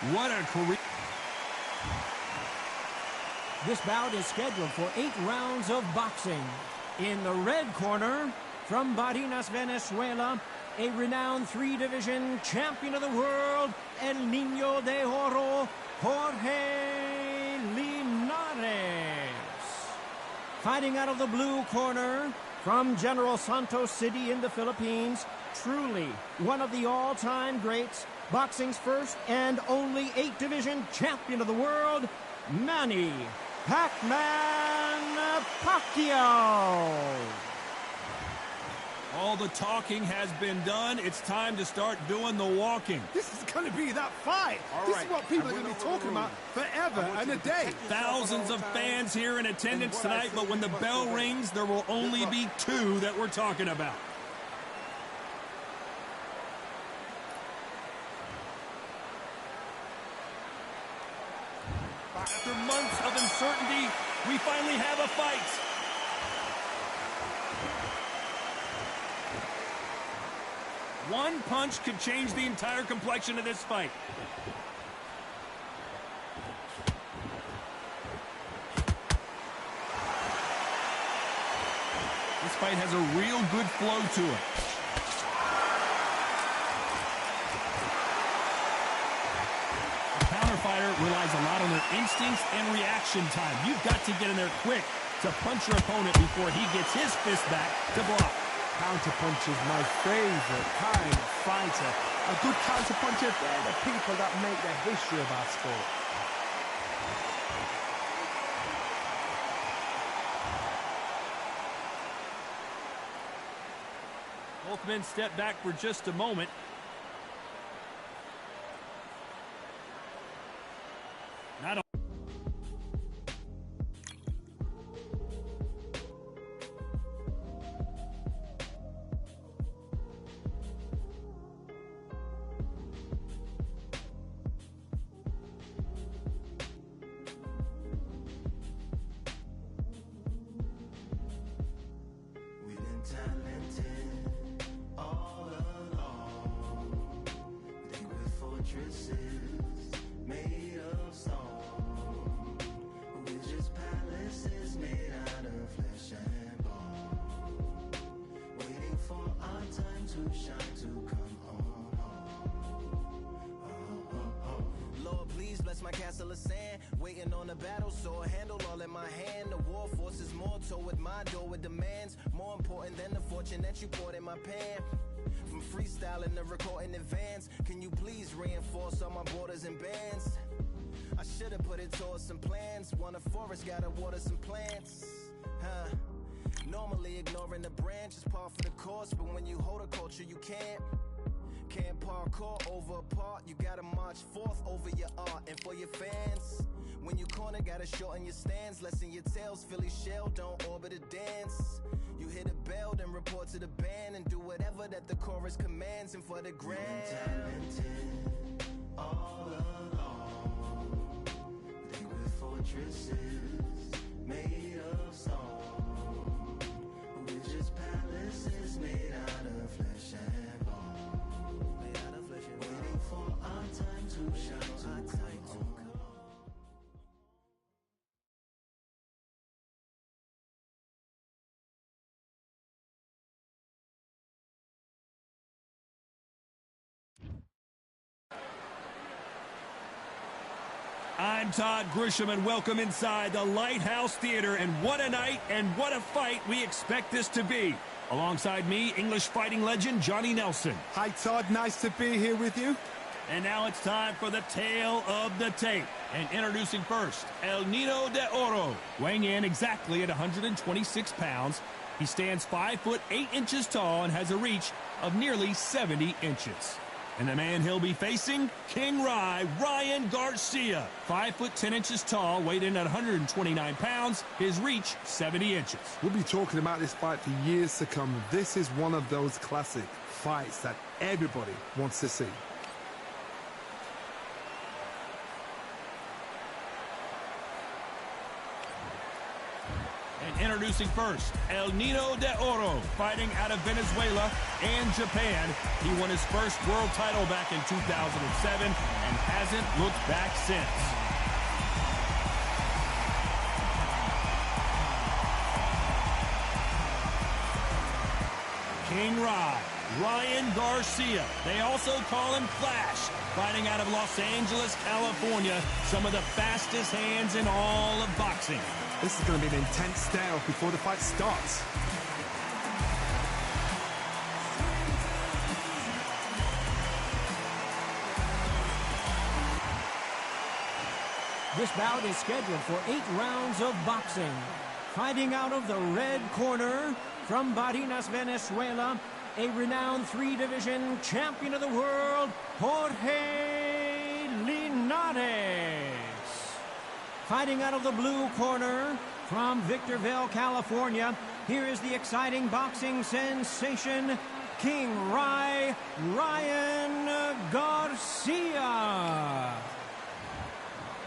What a career. This bout is scheduled for 8 rounds of boxing. In the red corner, from Barinas, Venezuela, a renowned 3-division champion of the world, El Niño de Oro, Jorge Linares. Fighting out of the blue corner, from General Santos City in the Philippines, truly one of the all-time greats, boxing's first and only 8-division champion of the world, Manny Pac-Man Pacquiao. All the talking has been done. It's time to start doing the walking. This is going to be that fight. This is what people are going to be talking about forever and a day. Thousands of fans here in attendance tonight, but when the bell rings, there will only be 2 that we're talking about. After months of uncertainty, we finally have a fight. One punch could change the entire complexion of this fight. This fight has a real good flow to it. A counter fighter relies a lot on their instincts and reaction time. You've got to get in there quick to punch your opponent before he gets his fist back to block. Counterpunch is my favorite kind of fighter. A good counterpuncher, they're the people that make the history of our sport. Both men step back for just a moment. Not a made of stone, we're just palaces made out of flesh and bone, waiting for our time to shine, to come home. Lord, please bless my castle of sand, waiting on the battle sword, handle all in my hand. The war forces more toward my door with demands, more important than the fortune that you poured in my pan. From freestyling to recording advance, can you please reinforce all my borders and bands? I should have put it towards some plans. Want a forest, gotta water some plants. Normally ignoring the branch is par for the course, but when you hold a culture you can't parkour over a part. You gotta march forth over your art and for your fans. When you corner, gotta shorten your stance, lessen your tails, Philly shell, don't orbit a dance. You hit a bell, then report to the band and do whatever that the chorus commands. And for the grand, talented all along, think we're fortresses made of stone, we're just palaces made out of flesh and bone, waiting for our time to shine, to come home. I'm Todd Grisham, and welcome inside the Lighthouse Theater. And what a night and what a fight we expect this to be. Alongside me, English fighting legend Johnny Nelson. Hi, Todd. Nice to be here with you. And now it's time for the tale of the tape. And introducing first, El Niño de Oro. Weighing in exactly at 126 pounds, he stands 5 foot 8 inches tall and has a reach of nearly 70 inches. And the man he'll be facing, King Rai, Ryan Garcia. 5 foot 10 inches tall, weighed in at 129 pounds, his reach 70 inches. We'll be talking about this fight for years to come. This is one of those classic fights that everybody wants to see. And Introducing first, El Nino de Oro, fighting out of Venezuela and Japan. He won his first world title back in 2007 and hasn't looked back since. King Rai, Ryan Garcia. They also call him Flash, fighting out of Los Angeles, California. Some of the fastest hands in all of boxing. This is going to be an intense stare-off before the fight starts. This bout is scheduled for 8 rounds of boxing. Fighting out of the red corner from Barinas, Venezuela, a renowned 3-division champion of the world, Jorge Linares. Fighting out of the blue corner from Victorville, California, here is the exciting boxing sensation, King Rai, Ryan Garcia.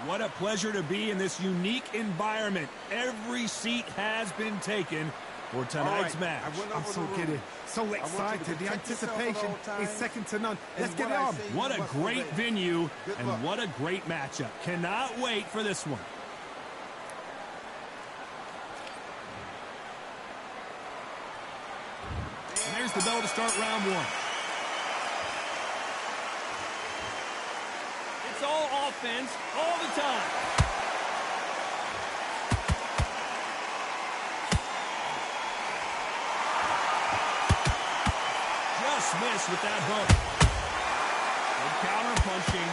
What a pleasure to be in this unique environment. Every seat has been taken for tonight's match. I'm so giddy, so excited. The anticipation is second to none. Let's get it on. What a great venue and what a great matchup. Cannot wait for this one. And there's the bell to start round one. It's all offense all the time. Just missed with that hook. Good counter punching.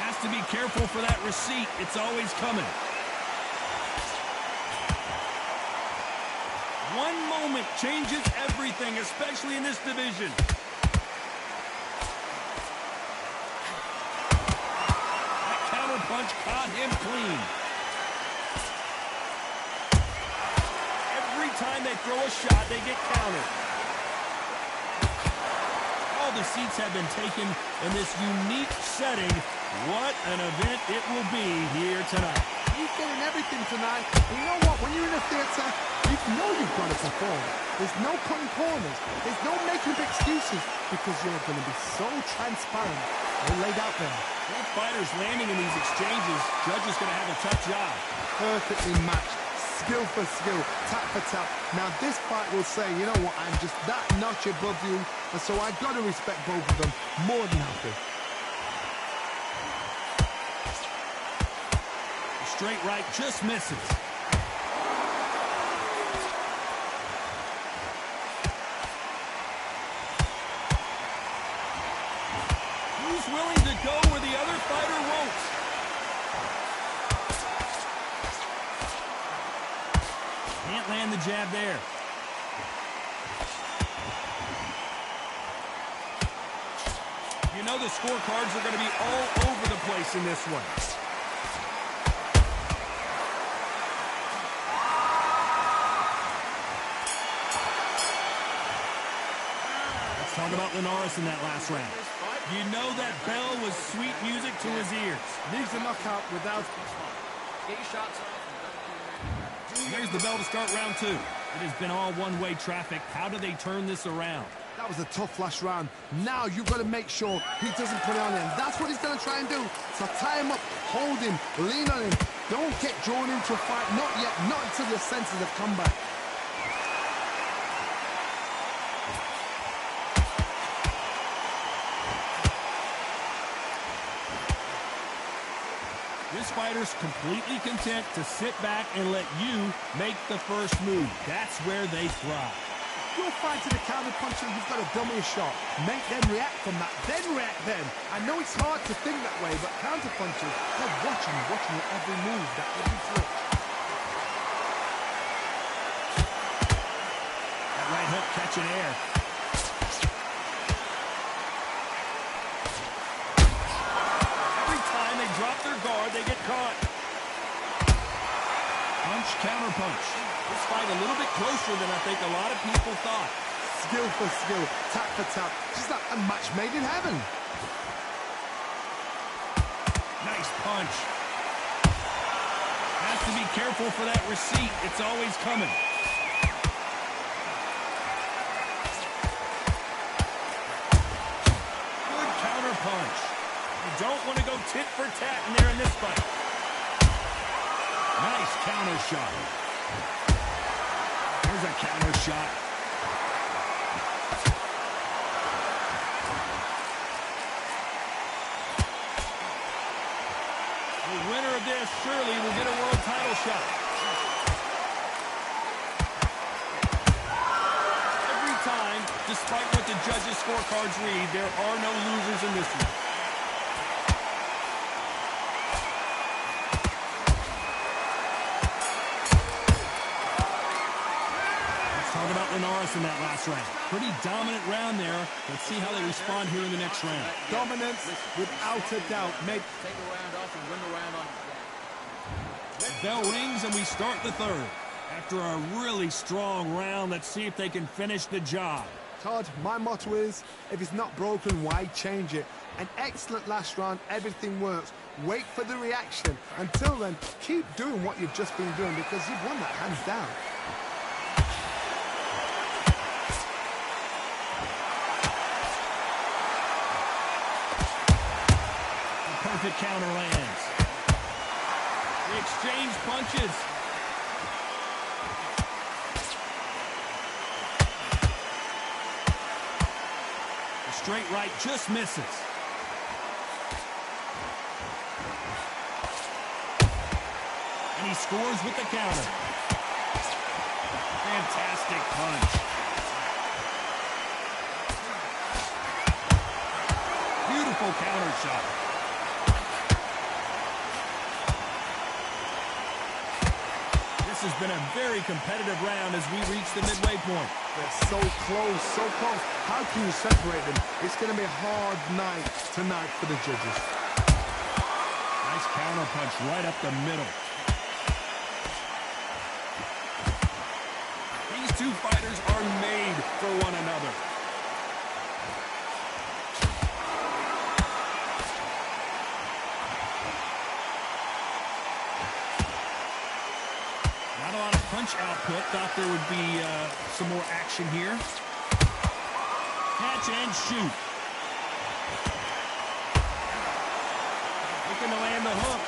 Has to be careful for that receipt. It's always coming. One moment changes everything, especially in this division. That counter punch caught him clean. Every time they throw a shot, they get countered. All the seats have been taken in this unique setting. What an event it will be here tonight. He's getting everything tonight. And you know what? When you're in a theater, you know you've got to perform. There's no cutting corners. There's no making of excuses because you're going to be so transparent and laid out there. Both fighters landing in these exchanges. Judge is going to have a tough job. Perfectly matched. Skill for skill, tap for tap. Now this fight will say, you know what, I'm just that notch above you, and so I got to respect both of them more than happy. The straight right just misses. Who's willing to go where the other fighter won't? Can't land the jab there. You know the scorecards are going to be all over the place in this one. Let's talk about Linares in that last round. You know that bell was sweet music to his ears. Needs a knockout without... There's the bell to start round two. It has been all one-way traffic. How do they turn this around? That was a tough last round. Now you've got to make sure he doesn't put it on him. That's what he's going to try and do. So tie him up, hold him, lean on him. Don't get drawn into a fight. Not yet. Not until your senses have come back. This fighter's completely content to sit back and let you make the first move. That's where they thrive. You're fighting a counter puncher, you've got to dummy a shot. Make them react from that, then react then. I know it's hard to think that way, but counter punchers, they're watching your every move, that every switch. That right hook catching air. Every time they drop their guard, they get caught. Punch, counter punch. This fight a little bit closer than I think a lot of people thought. Skill for skill, tap for tap. Just like a match made in heaven. Nice punch. Has got to be careful for that receipt. It's always coming. Good counter punch. You don't want to go tit for tat in there in this fight. Nice counter shot. Here's a counter shot. The winner of this surely will get a world title shot. Every time, despite what the judges' scorecards read, there are no losers in this one. Let's talk about Linares in that last round. Pretty dominant round there. Let's see how they respond here in the next round. Dominance, without a doubt. Take a round off and win the round on Bell rings and we start the third. After a really strong round, let's see if they can finish the job. Todd, my motto is, if it's not broken, why change it? An excellent last round, everything works. Wait for the reaction. Until then, keep doing what you've just been doing because you've won that hands down. Perfect counter lands. They exchange punches. The straight right just misses. And he scores with the counter. Fantastic punch. Beautiful counter shot. This has been a very competitive round as we reach the midway point. They're so close, so close. How can you separate them? It's going to be a hard night tonight for the judges. Nice counter punch right up the middle. These two fighters are made for one another. Not a lot of punch output. Thought there would be some more action here. Catch and shoot. Looking to land the hook.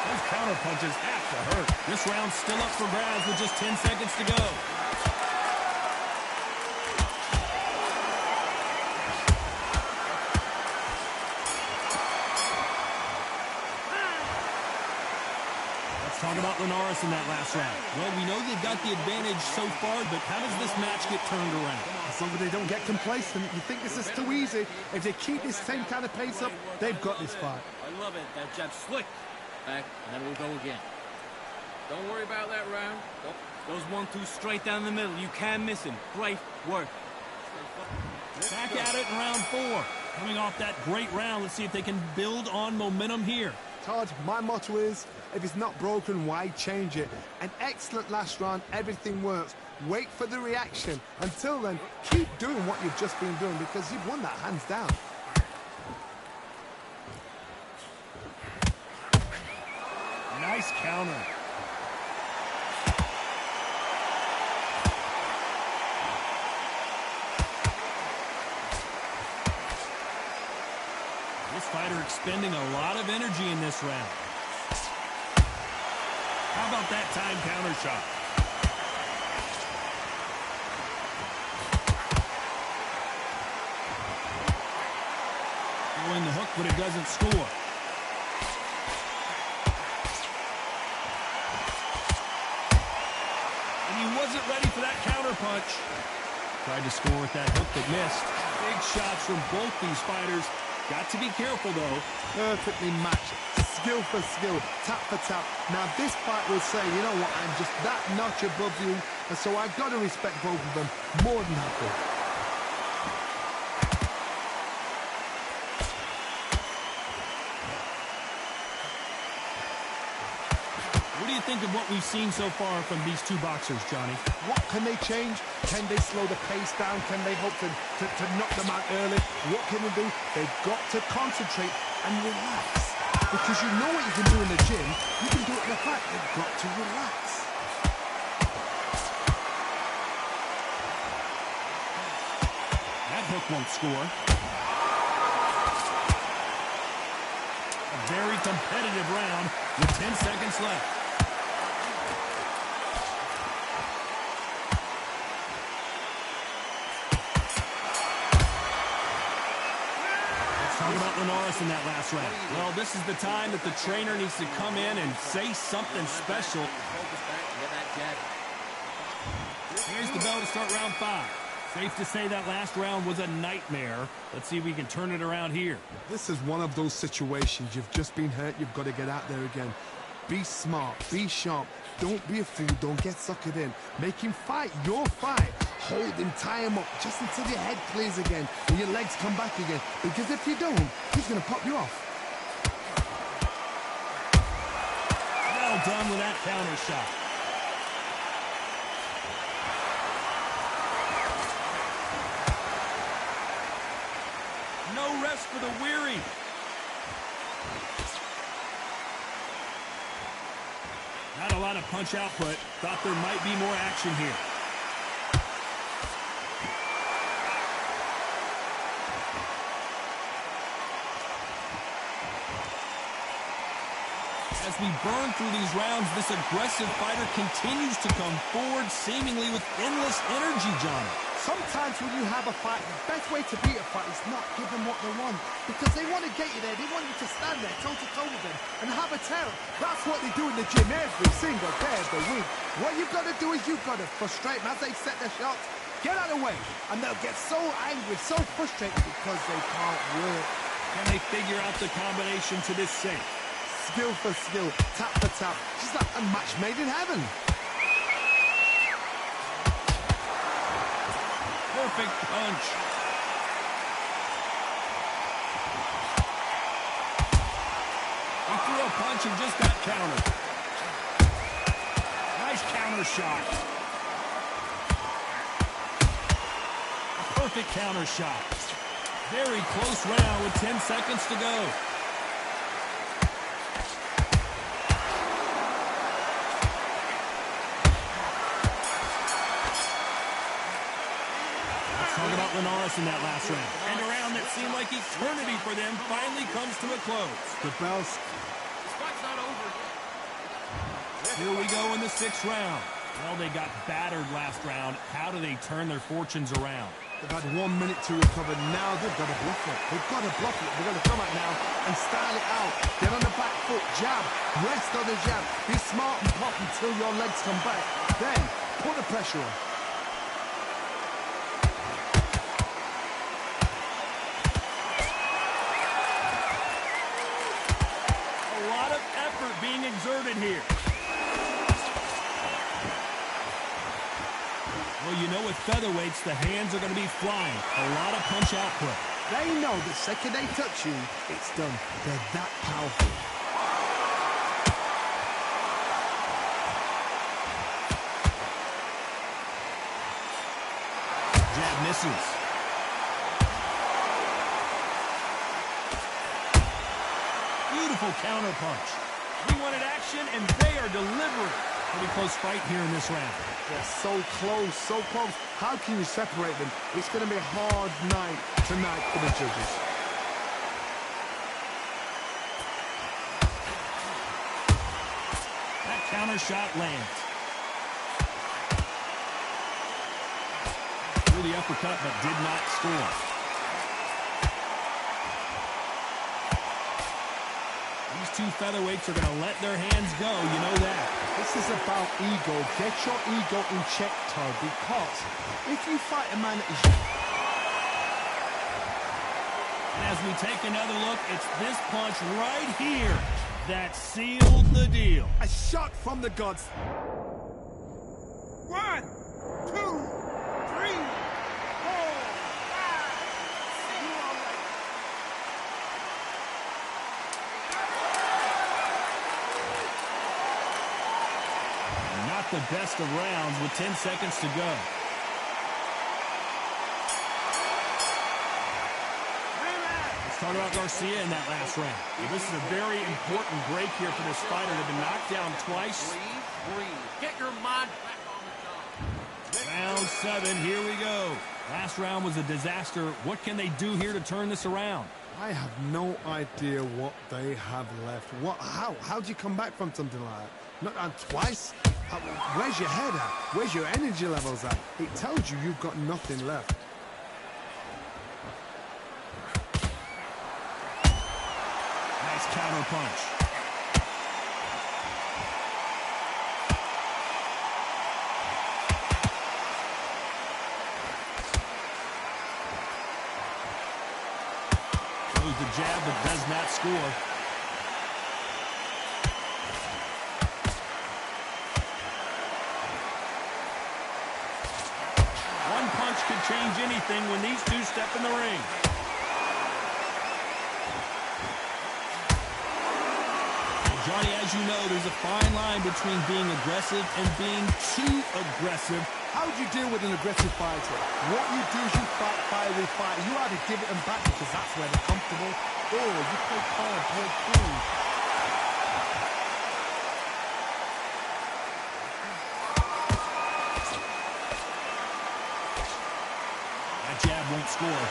Those counter punches have to hurt. This round's still up for grabs with just 10 seconds to go. Talk about Linares in that last round. Well, we know they've got the advantage so far, but how does this match get turned around? As long as they don't get complacent, you think this is too easy. If they keep this same kind of pace up, they've got this fight. I love it. That jab slick. Back, and then we'll go again. Don't worry about that round. Goes 1-2 straight down the middle. You can't miss him. Great work. Back at it in round 4. Coming off that great round, let's see if they can build on momentum here. Todd, my motto is, if it's not broken, why change it? An excellent last round, everything works. Wait for the reaction. Until then, keep doing what you've just been doing because you've won that hands down. Nice counter. This fighter expending a lot of energy in this round. How about that time counter shot? Throwing the hook, but it doesn't score. And he wasn't ready for that counter punch. Tried to score with that hook that missed. Big shots from both these fighters. Got to be careful, though. Perfectly matched. Skill for skill, tap for tap. Now, this fight will say, you know what, I'm just that notch above you, and so I've got to respect both of them more than happy. What do you think think of what we've seen so far from these two boxers, Johnny? What can they change? Can they slow the pace down? Can they hope to knock them out early? What can they do? They've got to concentrate and relax. Because you know what you can do in the gym, you can do it in the fight. They've got to relax. That hook won't score. A very competitive round with 10 seconds left. Let's talk about Linares in that last round. Well, this is the time that the trainer needs to come in and say something special. Focus back and get that jab. Here's the bell to start round 5. Safe to say that last round was a nightmare. Let's see if we can turn it around here. This is one of those situations. You've just been hurt. You've got to get out there again. Be smart. Be sharp. Don't be a fool. Don't get suckered in. Make him fight your fight. Hold him, tie him up just until your head clears again and your legs come back again. Because if you don't, he's going to pop you off. Well done with that counter shot. No rest for the weary. Not a lot of punch output. Thought there might be more action here. As we burn through these rounds, this aggressive fighter continues to come forward, seemingly with endless energy, Johnny. Sometimes when you have a fight, the best way to beat a fight is not give them what they want. Because they want to get you there. They want you to stand there toe-to-toe with them and have a terror. That's what they do in the gym every single day of the week. What you've got to do is you've got to frustrate them as they set their shots. Get out of the way. And they'll get so angry, so frustrated because they can't work. Can they figure out the combination to this safe? Skill for skill, tap for tap. Just like a match made in heaven. Perfect punch. He threw a punch and just got countered. Nice counter shot. A perfect counter shot. Very close round with 10 seconds to go. Talk about Linares in that last round. And a round that seemed like eternity for them finally comes to a close. The bell's... This fight's not over. Here we go in the 6th round. Well, they got battered last round. How do they turn their fortunes around? They've had 1 minute to recover. Now they've got to bluff it. They've got to bluff it. They've got to come out now and style it out. Get on the back foot, jab, rest on the jab. Be smart and pop until your legs come back. Then, put the pressure on. Being exerted here. Well, you know with featherweights, the hands are going to be flying. A lot of punch output. They know the second they touch you, it's done. They're that powerful. Jab misses. Beautiful counter punch. He wanted action, and they are delivering. Pretty close fight here in this round. They're so close, so close. How can you separate them? It's going to be a hard night tonight for the judges. That counter shot lands. Threw the uppercut, but did not score. These two featherweights are going to let their hands go, you know that. This is about ego. Get your ego in check, Todd, because if you fight a man that is... And as we take another look, it's this punch right here that sealed the deal. A shot from the gods. 1, 2, 3, 4, 5. the best of rounds with 10 seconds to go. Let's talk about Garcia in that last round. Well, this is a very important break here for this fighter. They've been knocked down twice. Breathe. Get your mind back on the job. Round 7, here we go. Last round was a disaster. What can they do here to turn this around? I have no idea what they have left. How do you come back from something like that? Not on twice? Where's your head at? Where's your energy levels at? It tells you you've got nothing left. Nice counter punch. Throws the jab but does not score. One punch could change anything when these two step in the ring. Johnny, as you know, there's a fine line between being aggressive and being too aggressive. How do you deal with an aggressive fighter? What you do is you fight fire with fire. You either give it them back because that's where they're comfortable, or you play calm, play cool. That jab won't score.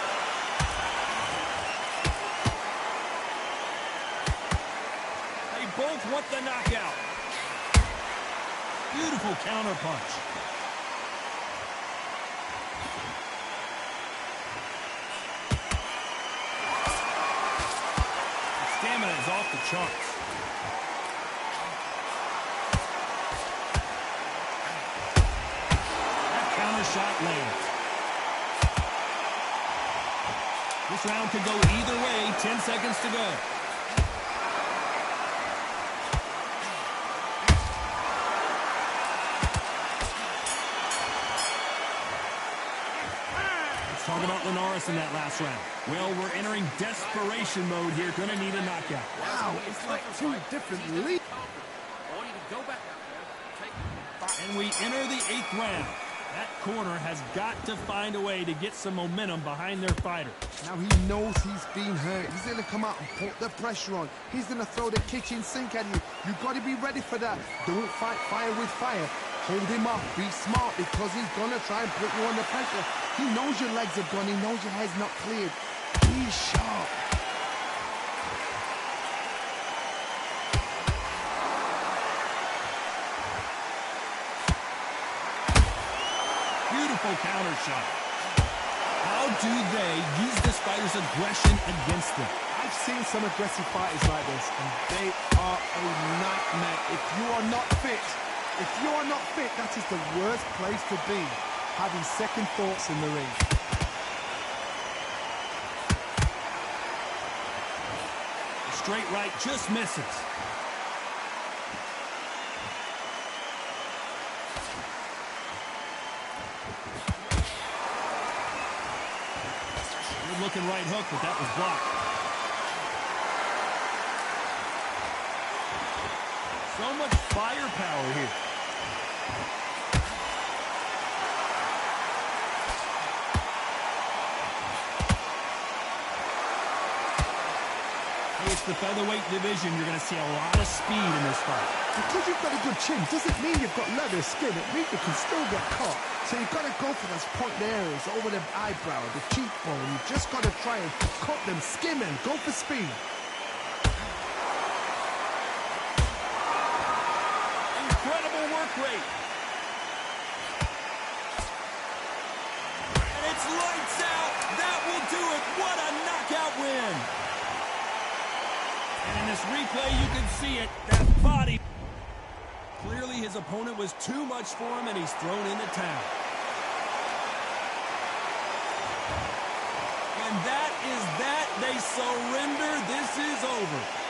They both want the knockout. Beautiful counter punch. Stamina is off the charts. That counter shot lands. This round could go either way. 10 seconds to go. Let's talk about Linares in that last round. Well, we're entering desperation mode here. Gonna need a knockout. Wow, it's like two different leagues. I want you to go back out there. Take And we enter the 8th round. That corner has got to find a way to get some momentum behind their fighter. Now he knows he's been hurt. He's going to come out and put the pressure on. He's going to throw the kitchen sink at you. You've got to be ready for that. Don't fight fire with fire. Hold him up. Be smart because he's going to try and put you under pressure. He knows your legs have gone. He knows your head's not cleared. Be sharp. Beautiful counter shot. How do they use this fighter's aggression against them? I've seen some aggressive fighters like this, and they are a nightmare. If you are not fit, that is the worst place to be, having second thoughts in the ring. The straight right just misses. Looking right hook, but that was blocked. So much firepower here. Hey, it's the featherweight division. You're going to see a lot of speed in this fight. Because you've got a good chin doesn't mean you've got leather skin. It means you can still get caught. So you've got to go for those point areas over the eyebrow, the cheekbone. You've just got to try and cut them, skim them, go for speed. Incredible work rate. And it's lights out. That will do it. What a knockout win. And in this replay, you can see it. That body. Clearly, his opponent was too much for him, and he's thrown in the towel. And that is that. They surrender. This is over.